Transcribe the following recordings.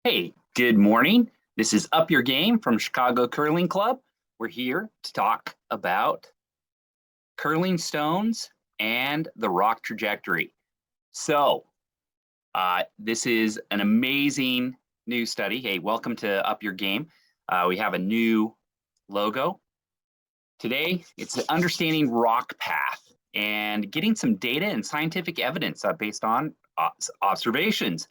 Hey, good morning. This is Up Your Game from Chicago Curling Club. We're here to talk about curling stones and the rock trajectory. This is an amazing new study. Hey, welcome to Up Your Game. We have a new logo. Today, it's understanding rock path and getting some data and scientific evidence based on observations.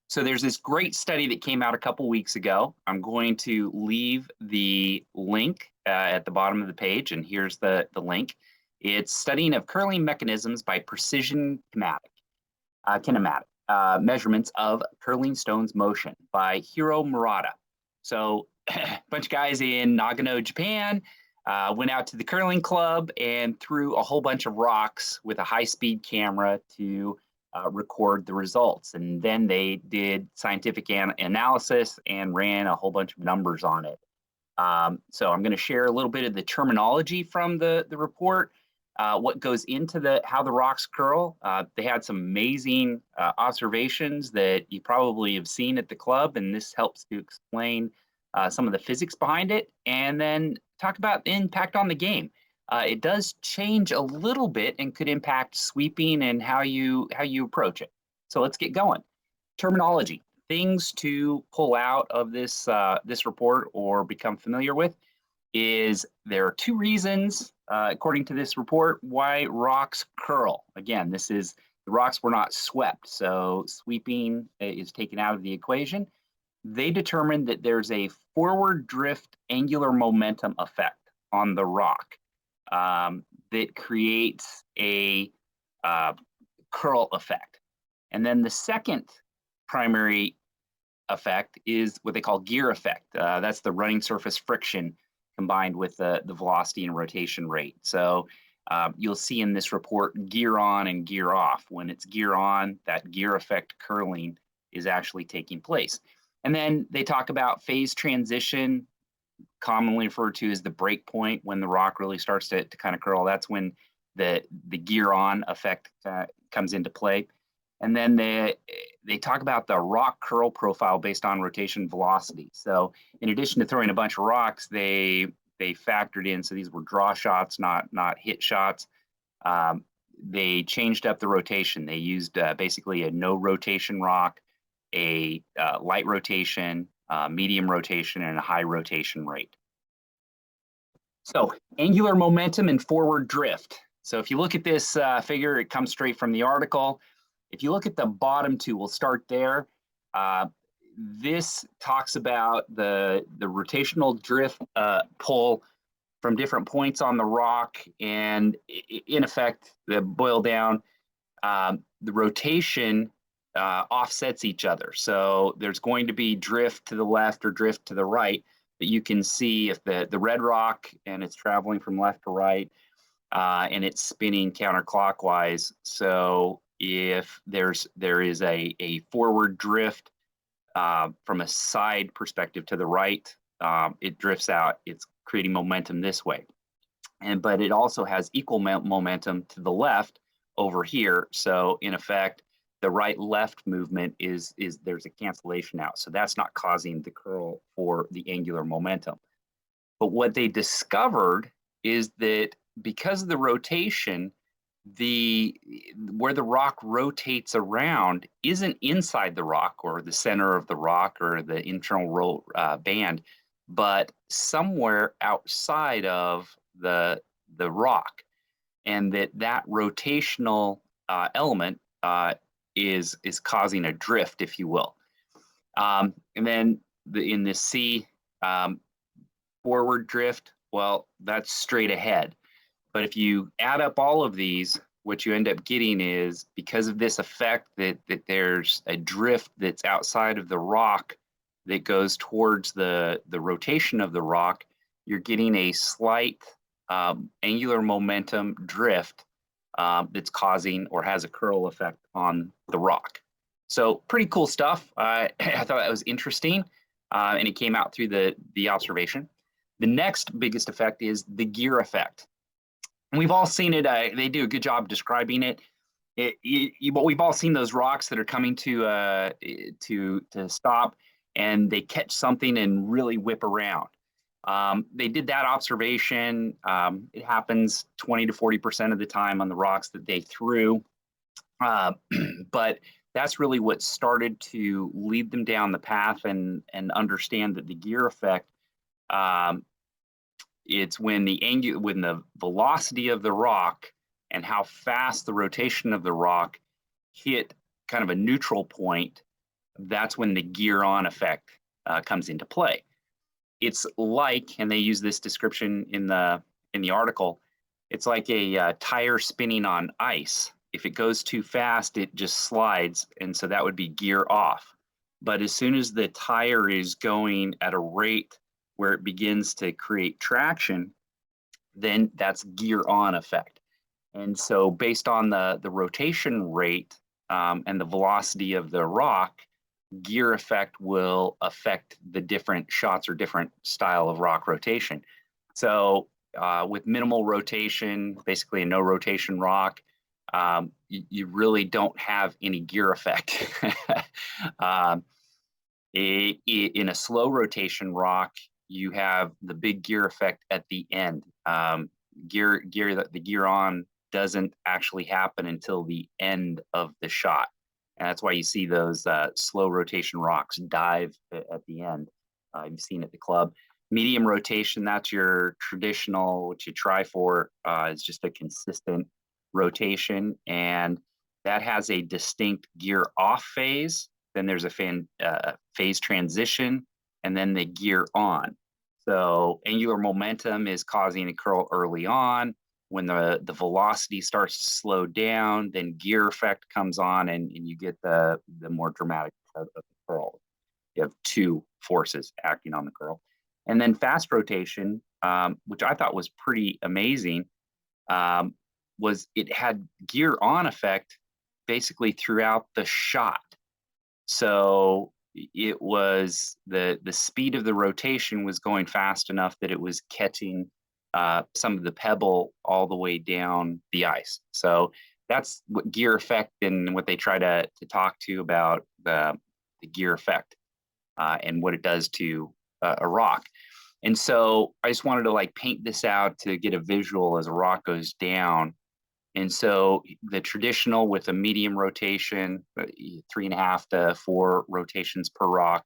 So there's this great study that came out a couple weeks ago. I'm going to leave the link at the bottom of the page, and here's the link. It's studying of curling mechanisms by precision kinematic measurements of curling stones motion by Jiro Murata. So a bunch of guys in Nagano, Japan, went out to the curling club and threw a whole bunch of rocks with a high-speed camera to record the results. And then they did scientific analysis and ran a whole bunch of numbers on it. So I'm going to share a little bit of the terminology from the report, what goes into how the rocks curl. They had some amazing observations that you probably have seen at the club, and this helps to explain some of the physics behind it, and then talk about the impact on the game. It does change a little bit and could impact sweeping and how you approach it. So let's get going. Terminology, things to pull out of this report or become familiar with is there are two reasons, according to this report, why rocks curl. Again, the rocks were not swept, so sweeping is taken out of the equation. They determined that there's a forward drift angular momentum effect on the rock that creates a curl effect. And then the second primary effect is what they call gear effect. That's the running surface friction combined with the velocity and rotation rate. So you'll see in this report gear on and gear off. When it's gear on, that gear effect curling is actually taking place. And then they talk about phase transition, commonly referred to as the break point, when the rock really starts to kind of curl. That's when the gear on effect comes into play. And then they talk about the rock curl profile based on rotation velocity. So in addition to throwing a bunch of rocks, they factored in, so these were draw shots, not hit shots. They changed up the rotation. They used basically a no rotation rock, a light rotation, medium rotation, and a high rotation rate. So angular momentum and forward drift. So if you look at this figure, it comes straight from the article. If you look at the bottom two, we'll start there. This talks about the rotational drift pull from different points on the rock, and in effect, the boil down, the rotation offsets each other. So there's going to be drift to the left or drift to the right, but you can see if the red rock and it's traveling from left to right and it's spinning counterclockwise. So if there is a forward drift from a side perspective to the right, it drifts out. It's creating momentum this way. But it also has equal momentum to the left over here. So in effect, the right-left movement is there's a cancellation out. So that's not causing the curl for the angular momentum. But what they discovered is that because of the rotation, where the rock rotates around isn't inside the rock or the center of the rock or the internal band, but somewhere outside of the rock, and that rotational element is causing a drift, if you will. And then in the C, forward drift, well, that's straight ahead. But if you add up all of these, what you end up getting is, because of this effect that there's a drift that's outside of the rock that goes towards the rotation of the rock, you're getting a slight angular momentum drift that's causing or has a curl effect on the rock. So pretty cool stuff. I thought that was interesting, and it came out through the observation. The next biggest effect is the gear effect. And we've all seen it. They do a good job describing it. But we've all seen those rocks that are coming to stop, and they catch something and really whip around. They did that observation. It happens 20 to 40% of the time on the rocks that they threw. But that's really what started to lead them down the path and understand that the gear effect, um, it's when the velocity of the rock and how fast the rotation of the rock hit kind of a neutral point, that's when the gear on effect comes into play. It's like, and they use this description in the article, it's like a tire spinning on ice. If it goes too fast, it just slides, and so that would be gear off. But as soon as the tire is going at a rate where it begins to create traction, then that's gear on effect. And so based on the rotation rate and the velocity of the rock, gear effect will affect the different shots or different style of rock rotation. So with minimal rotation, basically a no rotation rock, you really don't have any gear effect. In a slow rotation rock, you have the big gear effect at the end. The gear on doesn't actually happen until the end of the shot. And that's why you see those slow rotation rocks dive at the end. You've seen at the club. Medium rotation, that's your traditional, what you try for is just a consistent rotation. And that has a distinct gear off phase. Then there's a phase transition, and then the gear on. So angular momentum is causing a curl early on. When the velocity starts to slow down, then gear effect comes on, and you get the more dramatic of the curl. You have two forces acting on the curl. And then fast rotation, which I thought was pretty amazing, was it had gear on effect basically throughout the shot. So it was the speed of the rotation was going fast enough that it was catching some of the pebble all the way down the ice. So that's what gear effect and what they try to talk to about the gear effect and what it does to a rock. And so I just wanted to like paint this out to get a visual as a rock goes down. And so the traditional with a medium rotation, 3.5 to 4 rotations per rock,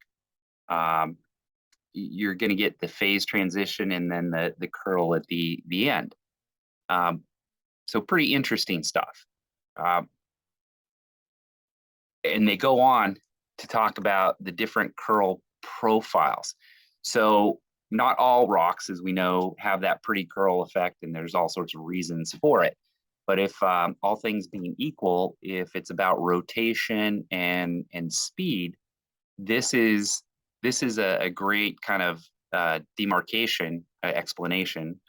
you're going to get the phase transition and then the curl at the end. So pretty interesting stuff. And they go on to talk about the different curl profiles. So not all rocks, as we know, have that pretty curl effect, and there's all sorts of reasons for it. But if all things being equal, if it's about rotation and speed, this is a great kind of demarcation explanation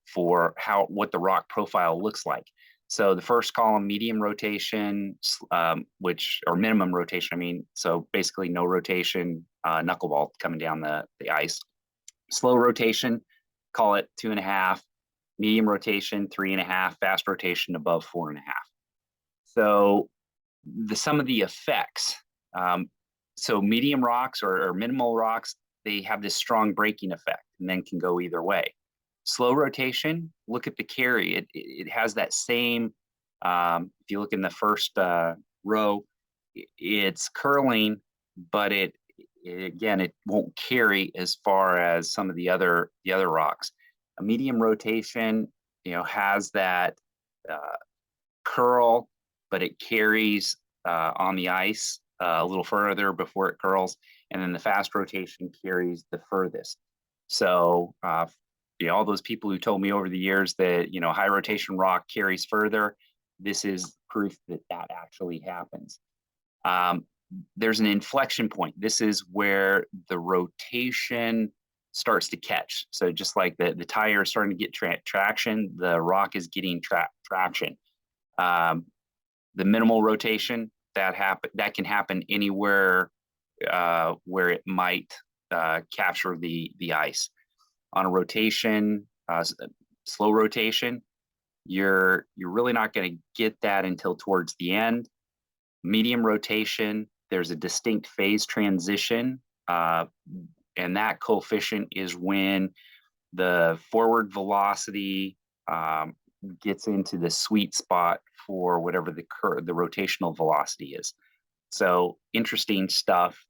for what the rock profile looks like. So the first column, medium rotation, or minimum rotation, I mean, so basically no rotation, knuckleball coming down the ice. Slow rotation, call it 2.5. Medium rotation, 3.5. Fast rotation above 4.5. So some of the effects. So medium rocks or minimal rocks, they have this strong braking effect and then can go either way. Slow rotation, look at the carry. It has that same, if you look in the first row, it's curling, but again, it won't carry as far as some of the other rocks. A medium rotation, has that curl, but it carries on the ice a little further before it curls, and then the fast rotation carries the furthest. So all those people who told me over the years that high rotation rock carries further, this is proof that actually happens. There's an inflection point. This is where the rotation starts to catch. So just like the tire is starting to get traction, the rock is getting traction. The minimal rotation, that can happen anywhere where it might capture the ice. On a rotation, slow rotation, you're really not going to get that until towards the end. Medium rotation, there's a distinct phase transition and that coefficient is when the forward velocity gets into the sweet spot for whatever the rotational velocity is. So interesting stuff,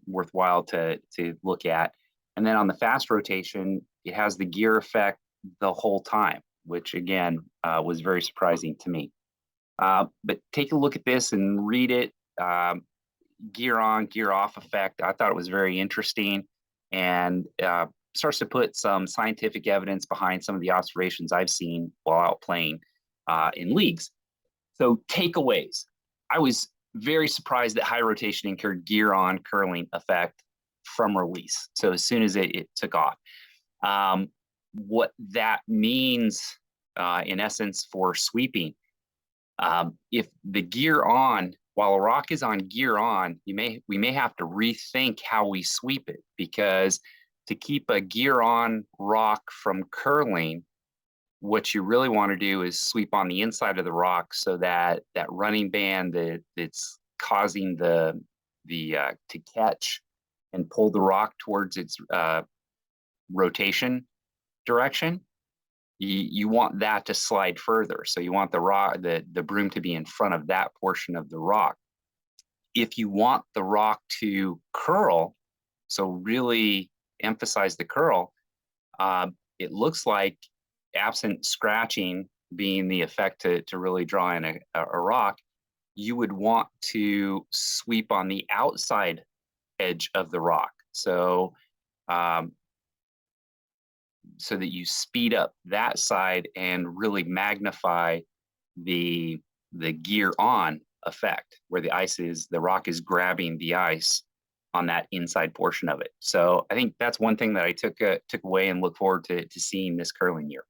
worthwhile to look at. And then on the fast rotation, it has the gear effect the whole time, which again was very surprising to me. But take a look at this and read it. Gear on, gear off effect. I thought it was very interesting, and starts to put some scientific evidence behind some of the observations I've seen while out playing in leagues. So takeaways. I was very surprised that high rotation incurred gear on curling effect from release. So as soon as it took off. What that means in essence for sweeping, if the gear on, while a rock is on gear on, we may have to rethink how we sweep it, because to keep a gear on rock from curling, what you really want to do is sweep on the inside of the rock, so that that running band that's causing the to catch and pull the rock towards its rotation direction, you want that to slide further. So you want the rock, the broom to be in front of that portion of the rock. If you want the rock to curl, so really emphasize the curl, it looks like, absent scratching being the effect to really draw in a rock, you would want to sweep on the outside edge of the rock. So so that you speed up that side and really magnify the gear on effect, where the rock is grabbing the ice on that inside portion of it. So I think that's one thing that I took away and look forward to seeing this curling year.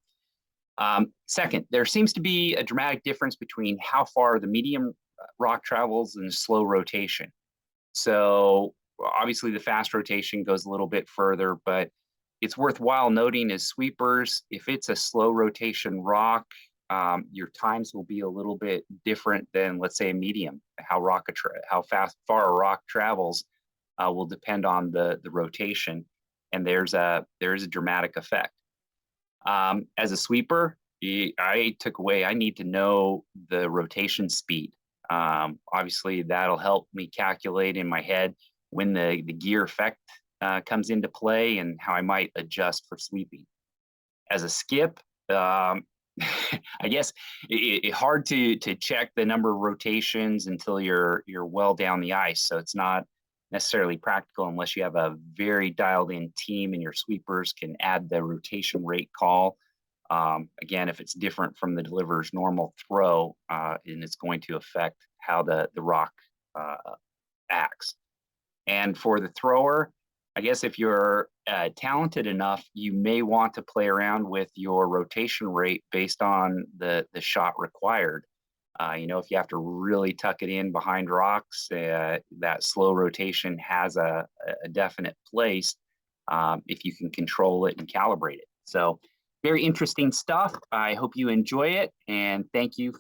Second, there seems to be a dramatic difference between how far the medium rock travels and slow rotation. So obviously the fast rotation goes a little bit further, but it's worthwhile noting as sweepers, if it's a slow rotation rock, your times will be a little bit different than, let's say, a medium. How far a rock travels will depend on the rotation, and there's a dramatic effect. As a sweeper, I took away, I need to know the rotation speed. Obviously, that'll help me calculate in my head when the gear effect comes into play and how I might adjust for sweeping. As a skip, I guess it's hard to check the number of rotations until you're well down the ice. So it's not necessarily practical unless you have a very dialed in team and your sweepers can add the rotation rate call. Again, if it's different from the deliverer's normal throw, and it's going to affect how the rock acts. And for the thrower, I guess if you're talented enough, you may want to play around with your rotation rate based on the shot required. If you have to really tuck it in behind rocks, that slow rotation has a definite place if you can control it and calibrate it. So very interesting stuff. I hope you enjoy it, and thank you